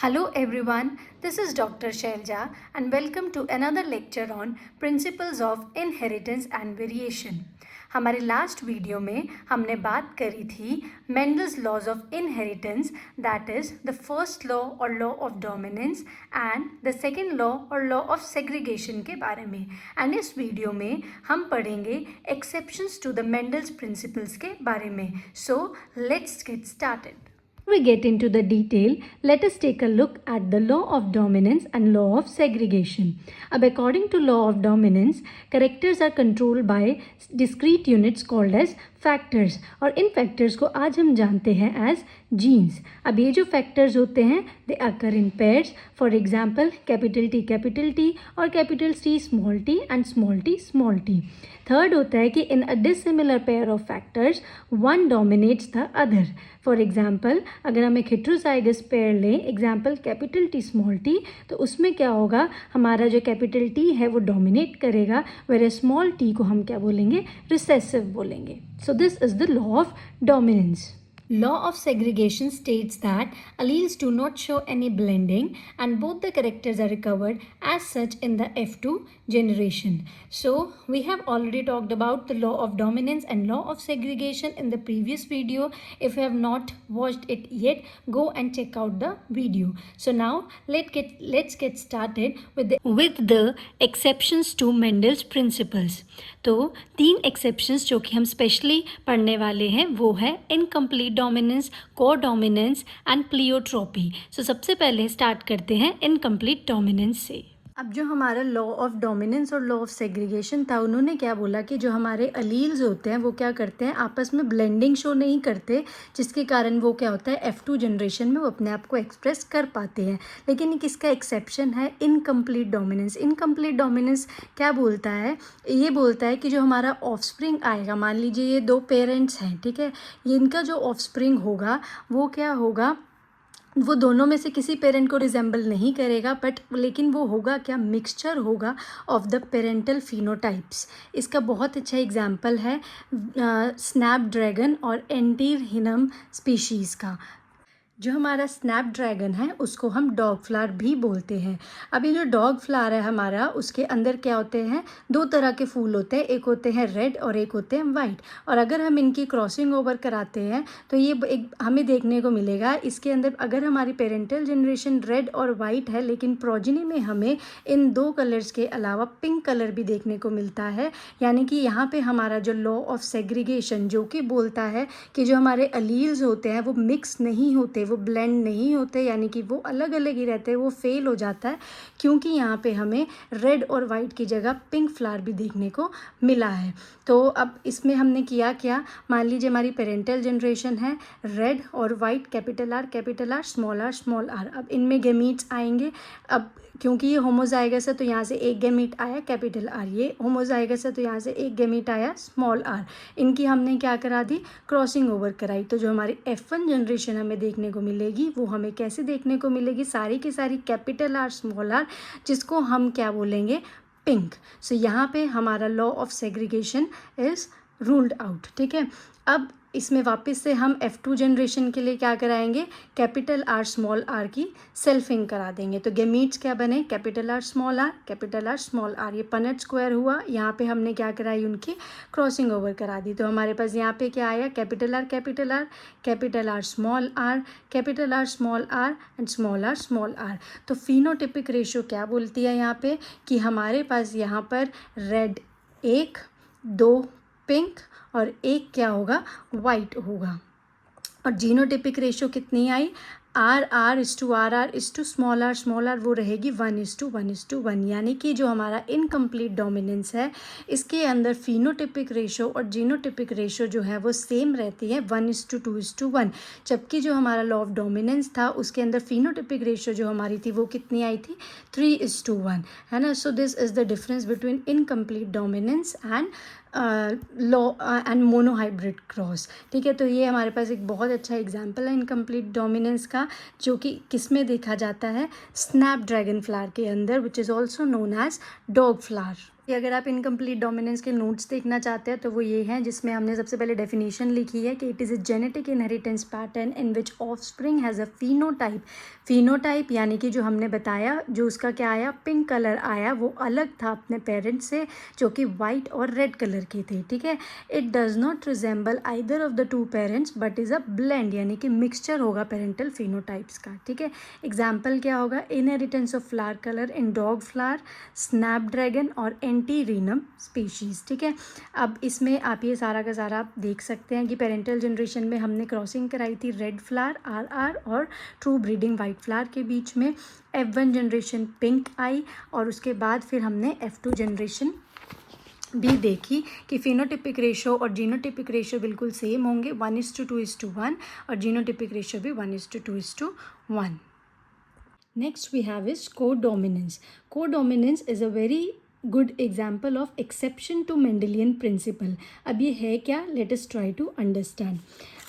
Hello everyone, this is Dr. Shailja and welcome to another lecture on Principles of Inheritance and Variation. हमारे last video में हमने बात करी थी Mendel's laws of inheritance, that is the first law और law of dominance and the second law और law of segregation के बारे में। एंड इस वीडियो में हम पढ़ेंगे exceptions to the Mendel's principles के बारे में। So let's get started. Before we get into the detail, let us take a look at the law of dominance and law of segregation. Ab according to law of dominance, characters are controlled by discrete units called as factors और इन factors को आज हम जानते हैं as genes. अब ये जो factors होते हैं they occur in pairs. For example, capital T और capital C small t and small t small t. Third होता है कि in a dissimilar pair of factors one dominates the other. For example अगर हम एक heterozygous pair लें, example capital T small T, तो उसमें क्या होगा, हमारा जो कैपिटल टी है वो डोमिनेट करेगा, वेर स्मॉल टी को हम क्या बोलेंगे, रिसेसिव बोलेंगे. So this is the law of dominance. Law of segregation states that alleles do not show any blending and both the characters are recovered as such in the F2 generation. So we have already talked about the law of dominance and law of segregation in the previous video. If you have not watched it yet, go and check out the video. So now let's get started with the exceptions to Mendel's principles. तो 3 exceptions जो कि हम specially पढ़ने वाले हैं वो है incomplete dominance, codominance and pleiotropy. So सबसे पहले स्टार्ट करते हैं इनकम्प्लीट डोमिनेंस से. अब जो हमारा लॉ ऑफ डोमिनेंस और लॉ ऑफ सेग्रीगेशन था, उन्होंने क्या बोला कि जो हमारे अलील्स होते हैं वो क्या करते हैं, आपस में ब्लेंडिंग शो नहीं करते, जिसके कारण वो क्या होता है F2 जनरेशन में वो अपने आप को एक्सप्रेस कर पाते हैं. लेकिन किसका एक्सेप्शन है, इनकम्प्लीट डोमिनेंस. इनकम्प्लीट डोमिनेंस क्या बोलता है, ये बोलता है कि जो हमारा ऑफस्प्रिंग आएगा, मान लीजिए ये 2 पेरेंट्स हैं, ठीक है, ये इनका जो ऑफस्प्रिंग होगा वो क्या होगा, वो दोनों में से किसी पेरेंट को रिजेंबल नहीं करेगा, बट लेकिन वो होगा क्या, मिक्सचर होगा ऑफ द पेरेंटल फिनोटाइप्स. इसका बहुत अच्छा एग्जाम्पल है स्नैपड्रैगन और एंटीरहिनम स्पीशीज़ का. जो हमारा स्नैपड्रैगन है उसको हम डॉग फ्लावर भी बोलते हैं. अभी जो डॉग फ्लावर है हमारा, उसके अंदर क्या होते हैं, 2 तरह के फूल होते हैं, एक होते हैं रेड और एक होते हैं वाइट. और अगर हम इनकी क्रॉसिंग ओवर कराते हैं तो ये एक हमें देखने को मिलेगा. इसके अंदर अगर हमारी पेरेंटल जनरेशन रेड और वाइट है, लेकिन प्रोजेनी में हमें इन 2 कलर्स के अलावा पिंक कलर भी देखने को मिलता है. यानी कि यहाँ पे हमारा जो लॉ ऑफ सेग्रीगेशन जो कि बोलता है कि जो हमारे अलील्स होते हैं वो मिक्स नहीं होते, वो ब्लेंड नहीं होते, यानी कि वो अलग अलग ही रहते हैं, वो फेल हो जाता है, क्योंकि यहाँ पे हमें रेड और वाइट की जगह पिंक फ्लावर भी देखने को मिला है. तो अब इसमें हमने किया क्या, मान लीजिए हमारी पेरेंटल जनरेशन है रेड और white, capital R small R. अब इनमें गैमीट्स आएंगे. अब क्योंकि ये होमोजाइगस है तो यहाँ से एक गैमीट आया कैपिटल आर, ये होमोजाइगस है तो यहाँ से एक गैमीट आया स्मॉल आर. इनकी हमने क्या करा दी, क्रॉसिंग ओवर कराई. तो जो हमारी F1 जनरेशन हमें देखने को मिलेगी वो हमें कैसे देखने को मिलेगी, सारी की सारी कैपिटल आर स्मॉल आर, जिसको हम क्या बोलेंगे, पिंक. सो यहाँ पे हमारा law of segregation is ruled out. ठीक है, अब इसमें वापस से हम F2 जनरेशन के लिए क्या कराएंगे, कैपिटल आर स्मॉल आर की सेल्फिंग करा देंगे. तो गैमीट्स क्या बने, कैपिटल आर स्मॉल आर. ये पनट स्क्वायर हुआ. यहाँ पे हमने क्या कराई, उनकी क्रॉसिंग ओवर करा दी. तो हमारे पास यहाँ पे क्या आया, capital R small R, capital R small R and small R. तो फिनोटिपिक रेशियो क्या बोलती है यहाँ पे, कि हमारे पास यहाँ पर रेड 1, 2 पिंक और एक क्या होगा, वाइट होगा. और जीनोटिपिक रेशियो कितनी आई, R is to small r वो रहेगी 1:1. यानी कि जो हमारा इनकम्प्लीट डोमिनेंस है इसके अंदर फिनोटिपिक रेशियो और जीनोटिपिक रेशियो जो है वो सेम रहती है 1:2:1. जबकि जो हमारा लॉ ऑफ डोमिनेंस था उसके अंदर फिनोटिपिक रेशियो जो हमारी थी वो कितनी आई थी, 3:1, है ना. So this is the difference between incomplete dominance and law and monohybrid cross. ठीक है, तो ये हमारे पास एक बहुत अच्छा एग्जाम्पल है इनकम्प्लीट डोमिनेंस का, जो कि किस में देखा जाता है, स्नैपड्रैगन फ्लावर के अंदर, which is also known as dog flower. कि अगर आप इनकम्प्लीट डोमिनेंस के नोट्स देखना चाहते हैं तो वो ये हैं, जिसमें हमने सबसे पहले डेफिनेशन लिखी है कि it is a genetic inheritance pattern in which offspring has a phenotype यानी कि जो हमने बताया, जो उसका क्या आया, पिंक कलर आया, वो अलग था अपने पेरेंट्स से जो कि वाइट और रेड कलर के थे, ठीक है। It does not resemble either of the two parents but is a blend, यानी कि मिक्सचर होगा पेरेंटल फिनोटाइप्स का, ठीक है। एग्जाम्पल क्या होगा, inheritance of flower colour in dog flower, Snapdragon और एंटीरिनम स्पीशीज़, ठीक है। अब इसमें आप ये सारा का सारा आप देख सकते हैं कि पेरेंटल जनरेशन में हमने क्रॉसिंग कराई थी रेड फ्लावर RR और ट्रू ब्रीडिंग वाइट फ्लावर के बीच में, F1 जनरेशन पिंक आई, और उसके बाद फिर हमने F2 जनरेशन भी देखी कि फिनोटिपिक रेशो और जीनोटिपिक रेशो बिल्कुल सेम होंगे, 1:2:1, और जीनोटिपिक रेशो भी 1:2:1. Next we have is codominance. Codominance is a very good example of exception to Mendelian principle. अब ये है क्या, let us try to understand.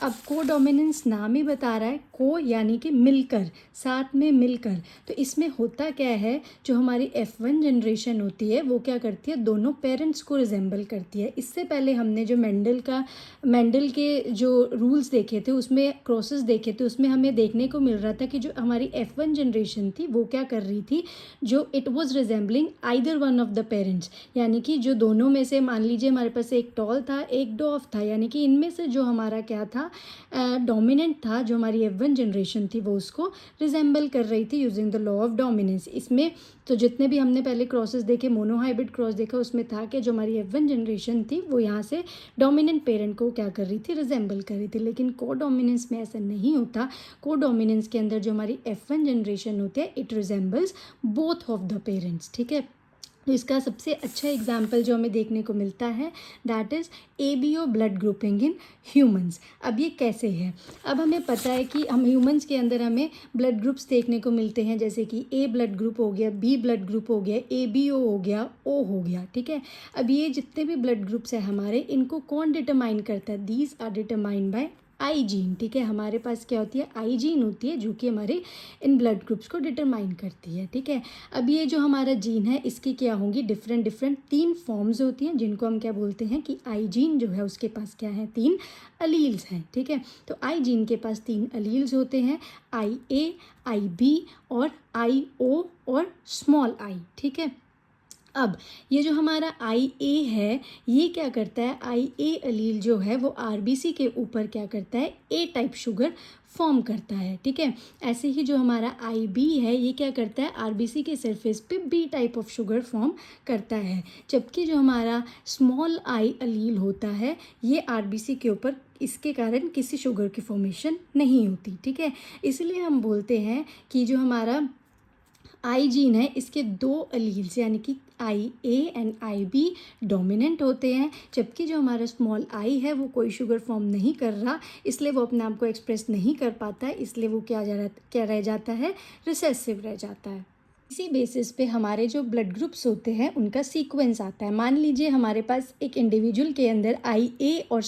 अब कोडोमिनेंस नाम ही बता रहा है, को यानी कि मिलकर, साथ में मिलकर, तो इसमें होता क्या है, जो हमारी F1 जनरेशन होती है वो क्या करती है, दोनों पेरेंट्स को रिजेंबल करती है। इससे पहले हमने जो मेंडल के जो रूल्स देखे थे, उसमें क्रॉसेस देखे थे, उसमें हमें देखने को मिल रहा था कि जो हमारी F1 जनरेशन थी वो क्या कर रही थी, जो it was resembling either one of the parents, यानी कि जो दोनों में से, मान लीजिए हमारे पास एक टॉल था एक डॉफ था, यानी कि इनमें से जो हमारा क्या था, डोमिनेंट था, जो हमारी F1 जनरेशन थी वो उसको रिजेंबल कर रही थी using the law of dominance. इसमें तो जितने भी हमने पहले क्रॉसेस देखे, मोनोहाइब्रिड क्रॉस देखा, उसमें था कि जो हमारी F1 जनरेशन थी वो यहाँ से डोमिनेंट पेरेंट को क्या कर रही थी, रिजेंबल कर रही थी। लेकिन कोडोमिनेंस में ऐसा नहीं होता। कोडोमिनेंस के अंदर जो हमारी F1 जनरेशन होती है, it resembles both of the parents, ठीक है। तो इसका सबसे अच्छा एग्जाम्पल जो हमें देखने को मिलता है, that is ABO blood grouping in humans. अब ये कैसे है, अब हमें पता है कि हम ह्यूमंस के अंदर हमें ब्लड ग्रुप्स देखने को मिलते हैं, जैसे कि A ब्लड ग्रुप हो गया, B ब्लड ग्रुप हो गया, ABO हो गया, O हो गया, ठीक है। अब ये जितने भी ब्लड ग्रुप्स हैं हमारे, इनको कौन डिटरमाइन करता है, these are determined by I gene, ठीक है। हमारे पास क्या होती है, आई जीन होती है, जो कि हमारे इन ब्लड ग्रुप्स को डिटरमाइन करती है, ठीक है। अब ये जो हमारा जीन है, इसकी क्या होंगी, डिफरेंट 3 फॉर्म्स होती हैं, जिनको हम क्या बोलते हैं कि आई जीन जो है उसके पास क्या है, 3 अलील्स हैं, ठीक है। तो आई जीन के पास 3 अलील्स होते हैं, IA, IB और IO और स्मॉल आई, ठीक है। अब ये जो हमारा IA है, ये क्या करता है, IA अलील जो है वो RBC के ऊपर क्या करता है, A टाइप शुगर फॉर्म करता है, ठीक है। ऐसे ही जो हमारा IB है, ये क्या करता है, RBC के सरफेस पे B type of sugar form करता है। जबकि जो हमारा स्मॉल आई अलील होता है, ये RBC के ऊपर, इसके कारण किसी शुगर की फॉर्मेशन नहीं होती, ठीक है। इसलिए हम बोलते हैं कि जो हमारा आई जीन है, इसके 2 अलील्स यानी कि IA एंड IB डोमिनेंट होते हैं, जबकि जो हमारा स्मॉल आई है वो कोई शुगर फॉर्म नहीं कर रहा, इसलिए वो अपने आप को एक्सप्रेस नहीं कर पाता है, इसलिए वो क्या रह जाता है, रिसेसिव रह जाता है। इसी बेसिस पे हमारे जो ब्लड ग्रुप्स होते हैं उनका सीक्वेंस आता है। मान लीजिए हमारे पास एक इंडिविजुअल के अंदर IA और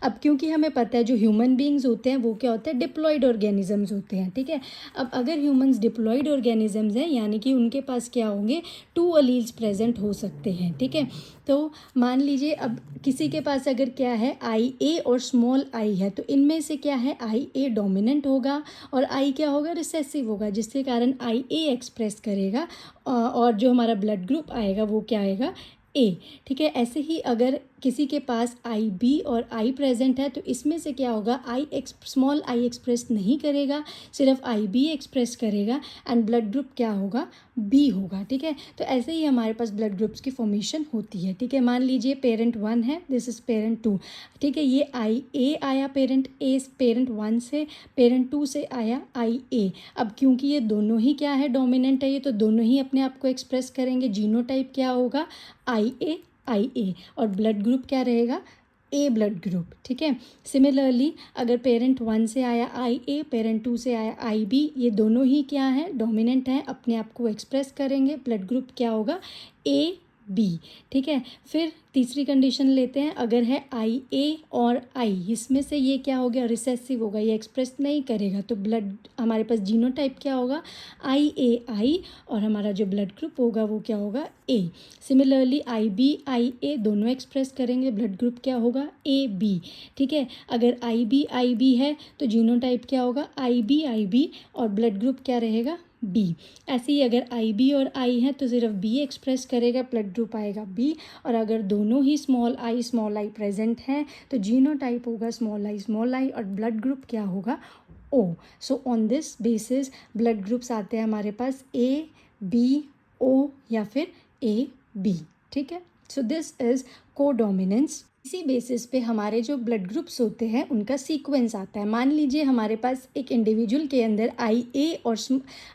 अब क्योंकि हमें पता है जो ह्यूमन बीइंग्स होते हैं वो क्या होते हैं, डिप्लॉयड ऑर्गेनिजम्स होते हैं, ठीक है। अब अगर ह्यूमंस डिप्लॉयड ऑर्गेनिजम्स हैं, यानी कि उनके पास क्या होंगे, 2 अलील्स प्रेजेंट हो सकते हैं, ठीक है। तो मान लीजिए अब किसी के पास अगर क्या है, IA और स्मॉल आई है, तो इनमें से क्या है, IA डोमिनेंट होगा और I क्या होगा, रिसेसिव होगा, जिसके कारण IA एक्सप्रेस करेगा और जो हमारा ब्लड ग्रुप आएगा वो क्या आएगा, A, ठीक है। ऐसे ही अगर किसी के पास IB और I प्रेजेंट है, तो इसमें से क्या होगा, स्मॉल आई एक्सप्रेस नहीं करेगा, सिर्फ IB एक्सप्रेस करेगा एंड ब्लड ग्रुप क्या होगा, B होगा, ठीक है। तो ऐसे ही हमारे पास ब्लड ग्रुप्स की फॉर्मेशन होती है, ठीक है। मान लीजिए पेरेंट 1 है, दिस इज़ पेरेंट 2, ठीक है। ये IA आया पेरेंट A, पेरेंट 1 से, पेरेंट 2 से आया IA। अब क्योंकि ये दोनों ही क्या है, डोमिनेंट है, ये तो दोनों ही अपने आप को एक्सप्रेस करेंगे, जीनोटाइप क्या होगा, IA और ब्लड ग्रुप क्या रहेगा, A ब्लड ग्रुप, ठीक है। सिमिलरली अगर पेरेंट 1 से आया IA, पेरेंट 2 से आया IB, ये दोनों ही क्या है, डोमिनेंट हैं, अपने आप को एक्सप्रेस करेंगे, ब्लड ग्रुप क्या होगा, A बी, ठीक है। फिर तीसरी कंडीशन लेते हैं, अगर है आई ए और आई, इसमें से ये क्या हो गया, रिसेसिव होगा, ये एक्सप्रेस नहीं करेगा, तो ब्लड हमारे पास जीनोटाइप क्या होगा, आई ए आई, और हमारा जो ब्लड ग्रुप होगा वो क्या होगा, ए। सिमिलरली आई ए दोनों एक्सप्रेस करेंगे, ब्लड ग्रुप क्या होगा, ए बी, ठीक है। अगर आई बी है तो जीनोटाइप क्या होगा, आई बी, और ब्लड ग्रुप क्या रहेगा, बी। ऐसे ही अगर आई बी और आई है तो सिर्फ बी एक्सप्रेस करेगा, ब्लड ग्रुप आएगा बी, और अगर दोनों ही स्मॉल आई प्रेजेंट हैं तो जीनोटाइप होगा स्मॉल आई, और ब्लड ग्रुप क्या होगा, O. So on this basis blood groups आते हैं हमारे पास ए बी ओ या फिर ए बी, ठीक है। So this is codominance. इसी बेसिस पे हमारे जो ब्लड ग्रुप्स होते हैं उनका सीक्वेंस आता है। मान लीजिए हमारे पास एक इंडिविजुअल के अंदर आई ए और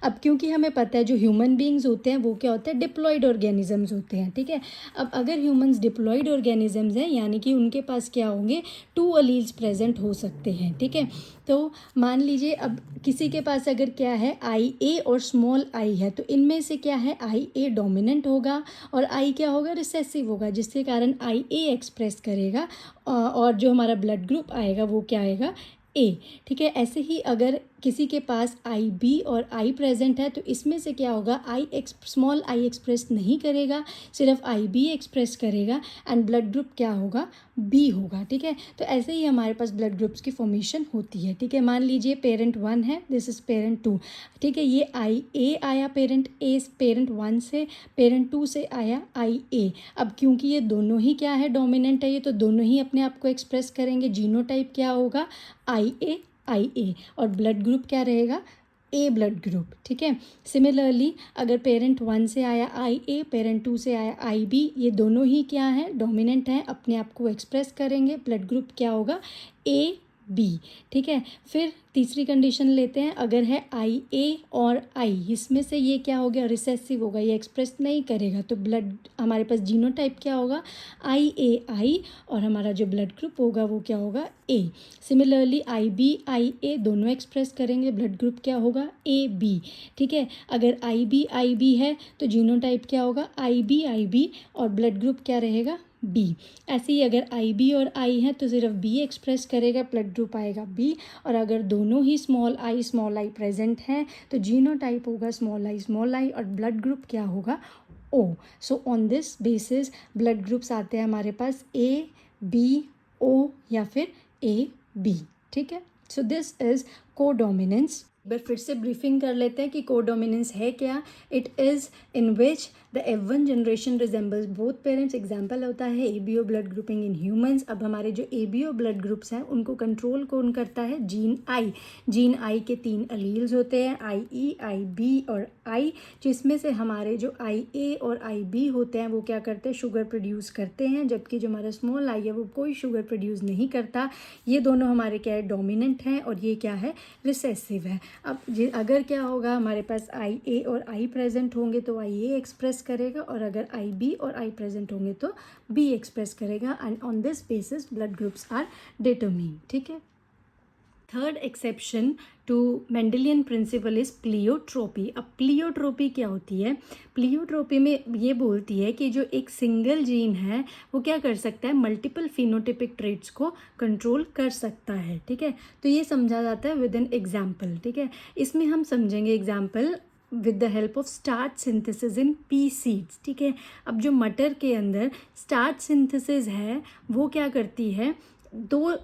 अब क्योंकि हमें पता है जो ह्यूमन बींग्स होते हैं वो क्या होते हैं, डिप्लॉयड ऑर्गेनिजम्स होते हैं, ठीक है। अब अगर ह्यूमंस डिप्लॉयड ऑर्गेनिजम्स हैं यानी कि उनके पास क्या होंगे, 2 अलील्स प्रेजेंट हो सकते हैं, ठीक है। तो मान लीजिए अब किसी के पास अगर क्या है, आई ए और स्मॉल आई है, तो इनमें से क्या है, आई ए डोमिनेंट होगा और आई क्या होगा, रिसेसिव होगा, जिसके कारण आई ए एक्सप्रेस करेगा, और जो हमारा ब्लड ग्रुप आएगा वो क्या आएगा, ए, ठीक है। ऐसे ही अगर किसी के पास आई बी और आई प्रेजेंट है तो इसमें से क्या होगा, स्मॉल आई एक्सप्रेस नहीं करेगा, सिर्फ आई बी एक्सप्रेस करेगा, एंड ब्लड ग्रुप क्या होगा, बी होगा, ठीक है। तो ऐसे ही हमारे पास ब्लड ग्रुप्स की फॉर्मेशन होती है, ठीक है। मान लीजिए पेरेंट 1 है, दिस इज़ पेरेंट 2, ठीक है। ये आई ए आया पेरेंट 1 से, पेरेंट 2 से आया आई ए। अब क्योंकि ये दोनों ही क्या है, डोमिनेंट है ये, तो दोनों ही अपने आप को एक्सप्रेस करेंगे, जीनोटाइप क्या होगा, आई ए, और ब्लड ग्रुप क्या रहेगा, ए ब्लड ग्रुप, ठीक है। सिमिलरली अगर पेरेंट 1 से आया आई ए, पेरेंट 2 से आया आई बी, ये दोनों ही क्या है, डोमिनेंट हैं, अपने आप को एक्सप्रेस करेंगे, ब्लड ग्रुप क्या होगा, ए बी, ठीक है। फिर तीसरी कंडीशन लेते हैं, अगर है आई ए और आई, इसमें से ये क्या हो गया, रिसेसिव होगा, ये एक्सप्रेस नहीं करेगा, तो ब्लड हमारे पास जीनोटाइप क्या होगा, आई ए, और हमारा जो ब्लड ग्रुप होगा वो क्या होगा, ए। सिमिलरली आई ए दोनों एक्सप्रेस करेंगे, ब्लड ग्रुप क्या होगा, ए बी, ठीक है। अगर आई बी है तो जीनोटाइप क्या होगा, आई बी, और ब्लड ग्रुप क्या रहेगा, बी। ऐसे ही अगर आई बी और आई है तो सिर्फ बी एक्सप्रेस करेगा, ब्लड ग्रुप आएगा बी, और अगर दोनों ही स्मॉल आई प्रेजेंट हैं तो जीनोटाइप होगा स्मॉल आई, और ब्लड ग्रुप क्या होगा, O. So on this basis blood groups आते हैं हमारे पास ए बी ओ या फिर ए बी, ठीक है। So this is codominance. एक बार फिर से ब्रीफिंग कर लेते हैं कि कोडोमिनेंस है क्या। It is in which the F1 generation resembles both parents. Example होता है ABO blood grouping in humans. अब हमारे जो ABO ब्लड ग्रुप्स हैं उनको कंट्रोल कौन करता है, जीन आई के 3 अलील्स होते हैं, IE, IB और I, जिसमें से हमारे जो IA और IB होते हैं वो क्या करते हैं, शुगर प्रोड्यूस करते हैं, जबकि जो हमारा स्मॉल आई है वो कोई शुगर प्रोड्यूस नहीं करता। ये दोनों हमारे क्या है, डोमिनेंट हैं, और ये क्या है, रिसेसिव है। अब अगर क्या होगा, हमारे पास IA और I प्रेजेंट होंगे तो IA एक्सप्रेस करेगा, और अगर IB और I प्रेजेंट होंगे तो B एक्सप्रेस करेगा, and on this basis blood groups are determined, ठीक है। Third exception to Mendelian principle is pleiotropy. अब प्लियोट्रोपी क्या होती है, प्लियोट्रोपी में ये बोलती है कि जो एक सिंगल जीन है वो क्या कर सकता है, मल्टीपल फिनोटिपिक ट्रेट्स को कंट्रोल कर सकता है, ठीक है। तो ये समझा जाता है विद एन एग्जाम्पल, ठीक है। इसमें हम समझेंगे example with the help of starch synthesis in P seeds, ठीक है। अब जो मटर के अंदर स्टार्च सिंथेसिस है वो क्या करती है, 2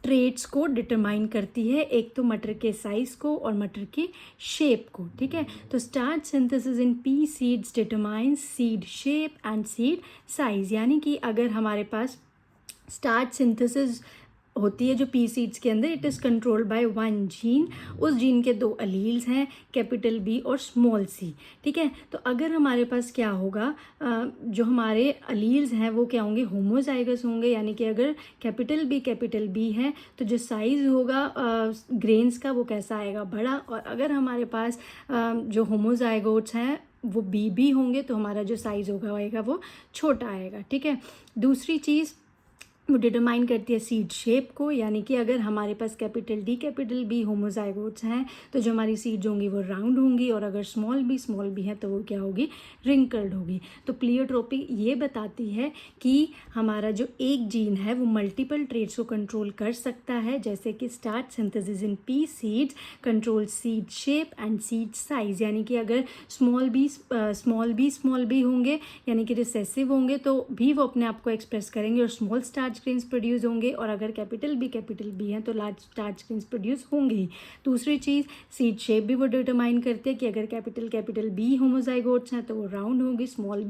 ट्रेट्स को डिटरमाइन करती है, एक तो मटर के साइज़ को और मटर की शेप को, ठीक है। तो starch synthesis in P seeds determines seed shape and seed size, यानी कि अगर हमारे पास स्टार्च सिंथेसिस होती है जो पी सीड्स के अंदर, it is controlled by 1 gene. उस जीन के 2 अलील्स हैं, कैपिटल बी और स्मॉल सी, ठीक है। तो अगर हमारे पास क्या होगा, जो हमारे अलील्स हैं वो क्या होंगे, होमोजाइगस होंगे, यानी कि अगर कैपिटल बी है तो जो साइज़ होगा ग्रेन्स का वो कैसा आएगा, बड़ा, और अगर हमारे पास जो होमोजाइगोट्स हैं वो बी होंगे तो हमारा जो साइज़ होगा आएगा वो छोटा आएगा, ठीक है। दूसरी चीज़, वो डिटरमाइन करती है सीड शेप को, यानी कि अगर हमारे पास कैपिटल डी कैपिटल बी होमोजाइगोट्स हैं तो जो हमारी सीड्स होंगी वो राउंड होंगी, और अगर स्मॉल बी है तो वो क्या होगी, रिंकल्ड होगी। तो प्लियोट्रोपी ये बताती है कि हमारा जो एक जीन है वो मल्टीपल ट्रेट्स को कंट्रोल कर सकता है, जैसे कि starch synthesis in P seeds control seed shape and seed size, यानी कि अगर स्मॉल बी होंगे यानी कि रिसेसिव होंगे तो भी वो अपने आप को एक्सप्रेस करेंगे और स्मॉल स्टार्च ग्रेन्स प्रोड्यूस होंगे, और अगर कैपिटल बी हैं तो लार्ज स्टार्च ग्रेन्स प्रोड्यूस होंगे ही। दूसरी चीज़ सीड शेप भी वो डिटरमाइन करते हैं कि अगर कैपिटल बी होमोजाइगोट्स हैं तो वो राउंड होगी, स्मॉल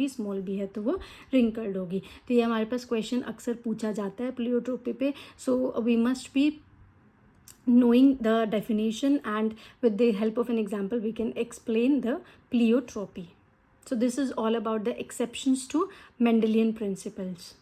बी है तो वो रिंकल्ड होगी। तो ये हमारे पास क्वेश्चन अक्सर पूछा जाता है प्लियोट्रोपी पे। So we must be knowing the definition, and with the help of an example we can explain the pleiotropy. So this is all about the exceptions to Mendelian principles.